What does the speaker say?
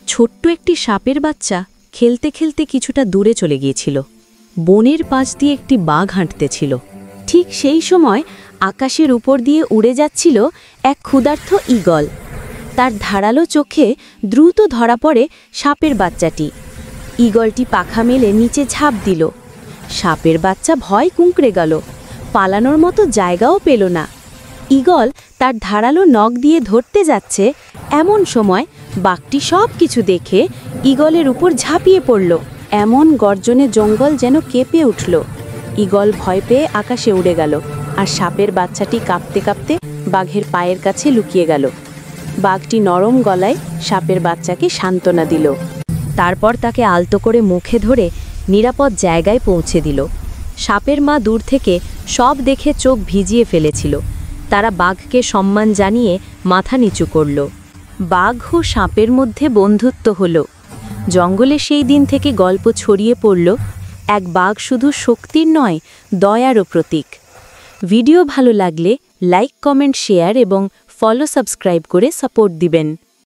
ছোট্ট একটি সাপের বাচ্চা খেলতে খেলতে কিছুটা দূরে চলে গিয়েছিল। বনের পাশ দিয়ে একটি বাঘ হাঁটতেছিল। ঠিক সেই সময় আকাশের উপর দিয়ে উড়ে যাচ্ছিল এক ক্ষুধার্ত ঈগল। তার ধারালো চোখে দ্রুত ধরা পড়ে সাপের বাচ্চাটি। ঈগলটি পাখা মেলে নিচে ঝাঁপ দিল। সাপের বাচ্চা ভয় কুঁকড়ে গেল, পালানোর মতো জায়গাও পেল না। ঈগল তার ধারালো নখ দিয়ে ধরতে যাচ্ছে, এমন সময় বাঘটি সব কিছু দেখে ঈগলের উপর ঝাঁপিয়ে পড়ল। এমন গর্জনে জঙ্গল যেন কেঁপে উঠল। ঈগল ভয় পেয়ে আকাশে উড়ে গেল, আর সাপের বাচ্চাটি কাঁপতে কাঁপতে বাঘের পায়ের কাছে লুকিয়ে গেল। বাঘটি নরম গলায় সাপের বাচ্চাকে সান্ত্বনা দিল। তারপর তাকে আলতো করে মুখে ধরে নিরাপদ জায়গায় পৌঁছে দিল। সাপের মা দূর থেকে সব দেখে চোখ ভিজিয়ে ফেলেছিল। তারা বাঘকে সম্মান জানিয়ে মাথা নিচু করল। বাঘ ও সাপের মধ্যে বন্ধুত্ব হলো। জঙ্গলে সেই দিন থেকে গল্প ছড়িয়ে পড়ল, এক বাঘ শুধু শক্তির নয়, দয়ারও প্রতীক। ভিডিও ভালো লাগলে লাইক, কমেন্ট, শেয়ার এবং ফলো সাবস্ক্রাইব করে সাপোর্ট দিবেন।